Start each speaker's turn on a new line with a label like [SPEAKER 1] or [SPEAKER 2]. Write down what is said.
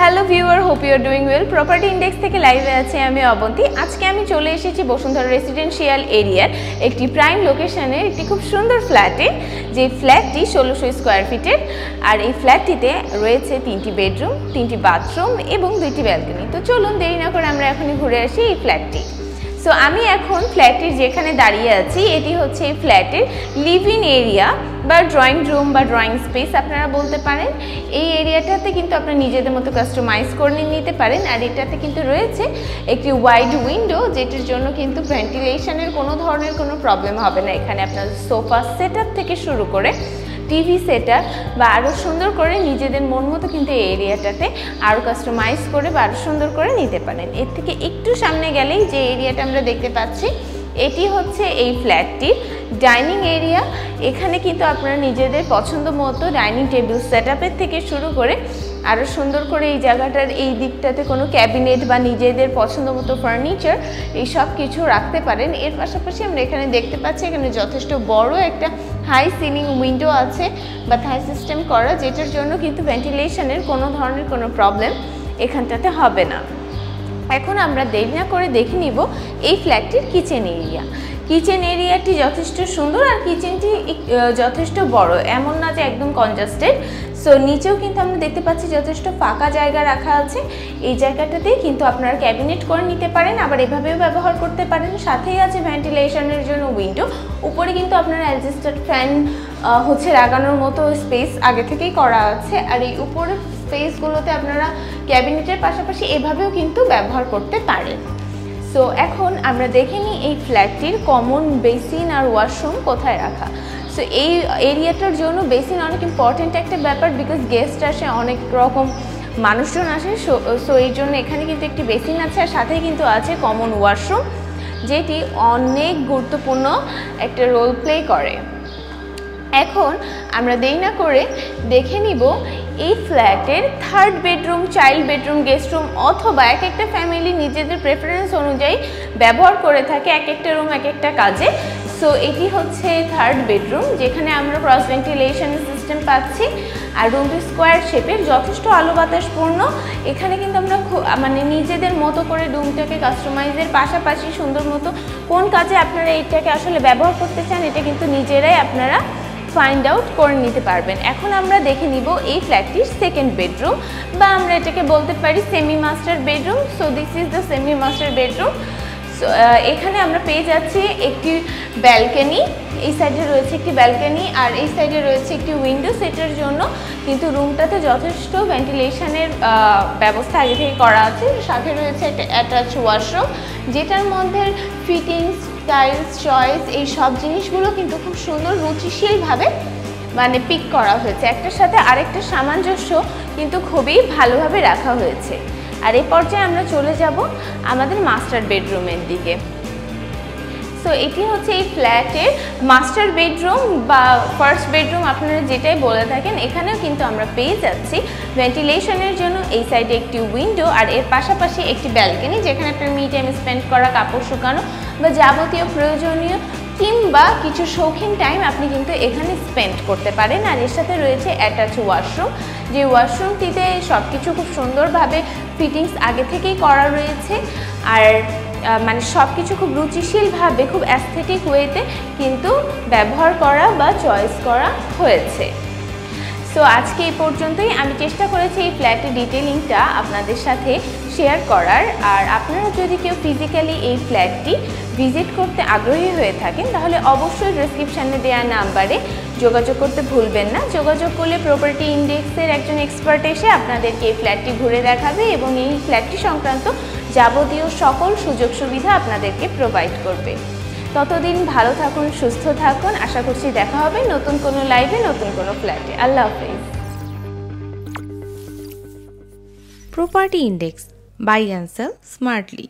[SPEAKER 1] Hello viewer, hope you are doing well. Property index থেকে লাইভে আছে আমি অবন্তী। আজকে আমি চলে এসেছি বসুন্ধরা রেসিডেন্সিয়াল এরিয়ার একটি প্রাইম লোকেশনের একটি খুব সুন্দর ফ্ল্যাটে, যে ফ্ল্যাটটি 1600 স্কোয়ার ফিটের। আর এই ফ্ল্যাটটিতে রয়েছে 3টি বেডরুম, 3টি বাথরুম এবং 2টি ব্যালকনি। তো চলুন দেরি না করে আমরা এখনই ঘুরে আসি এই ফ্ল্যাটটি। সো আমি এখন ফ্ল্যাটটির যেখানে দাঁড়িয়ে আছি, এটি হচ্ছে এই ফ্ল্যাটের লিভ ইন এরিয়া বা ড্রয়িং রুম বা ড্রয়িং স্পেস আপনারা বলতে পারেন। এই এরিয়াটাতে কিন্তু আপনারা নিজেদের মতো কাস্টমাইজ করে নিতে পারেন। আর এটাতে কিন্তু রয়েছে একটি ওয়াইড উইন্ডো, যেটির জন্য কিন্তু ভেন্টিলেশনের কোনো ধরনের কোনো প্রবলেম হবে না। এখানে আপনার সোফা সেটআপ থেকে শুরু করে টিভি সেটআপ বা আরও সুন্দর করে নিজেদের মন মতো কিন্তু এই এরিয়াটাতে আরও কাস্টমাইজ করে বা আরও সুন্দর করে নিতে পারেন। এর থেকে একটু সামনে গেলেই যে এরিয়াটা আমরা দেখতে পাচ্ছি, এটি হচ্ছে এই ফ্ল্যাটটির ডাইনিং এরিয়া। এখানে কিন্তু আপনারা নিজেদের পছন্দ মতো ডাইনিং টেবিল সেটআপের থেকে শুরু করে আরও সুন্দর করে এই জায়গাটার এই দিকটাতে কোনো ক্যাবিনেট বা নিজেদের পছন্দ মতো ফার্নিচার এই সব কিছু রাখতে পারেন। এর পাশাপাশি আমরা এখানে দেখতে পাচ্ছি এখানে যথেষ্ট বড় একটা হাই সিলিং উইন্ডো আছে বা থাই সিস্টেম করা, যেটার জন্য কিন্তু ভেন্টিলেশনের কোনো ধরনের কোনো প্রবলেম এখানটাতে হবে না। এখন আমরা দেরি না করে দেখে নিব এই ফ্ল্যাটটির কিচেন এরিয়া। কিচেন এরিয়াটি যথেষ্ট সুন্দর আর কিচেনটি যথেষ্ট বড়, এমন না যে একদম কনজাস্টেড। সো নিচেও কিন্তু আমরা দেখতে পাচ্ছি যথেষ্ট ফাঁকা জায়গা রাখা আছে। এই জায়গাটাতেই কিন্তু আপনারা ক্যাবিনেট করে নিতে পারেন, আবার এভাবেও ব্যবহার করতে পারেন। সাথেই আছে ভেন্টিলেশনের জন্য উইন্ডো। উপরে কিন্তু আপনারা অ্যাডজাস্টেড ফ্যান লাগানোর মতো স্পেস আগে থেকেই করা আছে। আর এই উপরের স্পেসগুলোতে আপনারা ক্যাবিনেটের পাশাপাশি এভাবেও কিন্তু ব্যবহার করতে পারেন। সো এখন আমরা দেখে নিই এই ফ্ল্যাটটির কমন বেসিন আর ওয়াশরুম কোথায় রাখা। সো এই এরিয়াটার জন্য বেসিন অনেক ইম্পর্টেন্ট একটা ব্যাপার, বিকজ গেস্ট আসে, অনেক রকম মানুষজন আসে। সো এই জন্য এখানে কিন্তু একটি বেসিন আছে, আর সাথেই কিন্তু আছে কমন ওয়াশরুম, যেটি অনেক গুরুত্বপূর্ণ একটা রোল প্লে করে। এখন আমরা দেরি না করে দেখে নিব এই ফ্ল্যাটের third bedroom, child bedroom, guest room, অথবা এক একটা ফ্যামিলি নিজেদের প্রেফারেন্স অনুযায়ী ব্যবহার করে থাকে এক একটা রুম এক একটা কাজে। সো এটি হচ্ছে থার্ড বেডরুম, যেখানে আমরা ক্রস ভেন্টিলেশন সিস্টেম পাচ্ছি। আর রুমটি স্কোয়ার শেপের, যথেষ্ট আলো বাতাসপূর্ণ। এখানে কিন্তু আমরা নিজেদের মতো করে রুমটাকে কাস্টমাইজের পাশাপাশি সুন্দর মতো কোন কাজে আপনারা এইটাকে আসলে ব্যবহার করতে চান, এটা কিন্তু নিজেরাই আপনারা ফাইন্ড আউট করে নিতে পারবেন। এখন আমরা দেখে নিব এই ফ্ল্যাটটির সেকেন্ড বেডরুম, বা আমরা এটাকে বলতে পারি semi master bedroom. So this is the semi master bedroom. So এখানে আমরা পেয়ে যাচ্ছি একটি ব্যালকনি। এই সাইডে রয়েছে একটি ব্যালকনি, আর এই সাইডে রয়েছে একটি উইন্ডো। সেটার জন্য কিন্তু রুমটাতে যথেষ্ট ভেন্টিলেশনের ব্যবস্থা আগে থেকে করা আছে। সাথে রয়েছে একটা অ্যাটাচ ওয়াশরুম, যেটার মধ্যে ফিটিংস, টাইলস, চয়েস, এই সব জিনিসগুলো কিন্তু খুব সুন্দর রুচিশীলভাবে পিক করা হয়েছে। একটার সাথে আরেকটা সামঞ্জস্য কিন্তু খুবই ভালোভাবে রাখা হয়েছে। আর এই পর্যায়ে আমরা চলে যাব আমাদের মাস্টার বেডরুমের দিকে। সো এটি হচ্ছে এই ফ্ল্যাটের মাস্টার বেডরুম বা ফার্স্ট বেডরুম, আপনারা যেটাই বলে থাকেন। এখানেও কিন্তু আমরা পেয়ে যাচ্ছি ভেন্টিলেশনের জন্য এই সাইডে একটি উইন্ডো, আর এর পাশাপাশি একটি ব্যালকনি, যেখানে আপনার মি টাইম স্পেন্ড করা, কাপড় শুকানো বা যাবতীয় প্রয়োজনীয় কিংবা কিছু শৌখিন টাইম আপনি কিন্তু এখানে স্পেন্ড করতে পারেন। আর এর সাথে রয়েছে অ্যাটাচ ওয়াশরুম, যে ওয়াশরুমটিতে সব কিছু খুব সুন্দরভাবে ফিটিংস আগে থেকেই করা রয়েছে। আর সব কিছু খুব রুচিশীলভাবে, খুব অ্যাস্থেটিক ওয়েতে কিন্তু ব্যবহার করা বা চয়েস করা হয়েছে। সো আজকে এই পর্যন্তই। আমি চেষ্টা করেছি এই ফ্ল্যাটের ডিটেলিংটা আপনাদের সাথে শেয়ার করার। আর আপনারা যদি কেউ ফিজিক্যালি এই ফ্ল্যাটটি ভিজিট করতে আগ্রহী হয়ে থাকেন, তাহলে অবশ্যই ডেসক্রিপশানে দেওয়া নাম্বারে যোগাযোগ করতে ভুলবেন না। যোগাযোগ করলে প্রপার্টি ইন্ডেক্সের একজন এক্সপার্ট এসে আপনাদেরকে এই ফ্ল্যাটটি ঘুরে দেখাবে এবং এই ফ্ল্যাটটি সংক্রান্ত যাবতীয় সকল সুযোগ সুবিধা আপনাদেরকে প্রোভাইড করবে। ততদিন ভালো থাকুন, সুস্থ থাকুন। আশা করছি দেখা হবে নতুন কোনো লাইভে, নতুন কোনো ফ্ল্যাটে। আল্লাহ হাফেজ।
[SPEAKER 2] Property index, buy and sell smartly.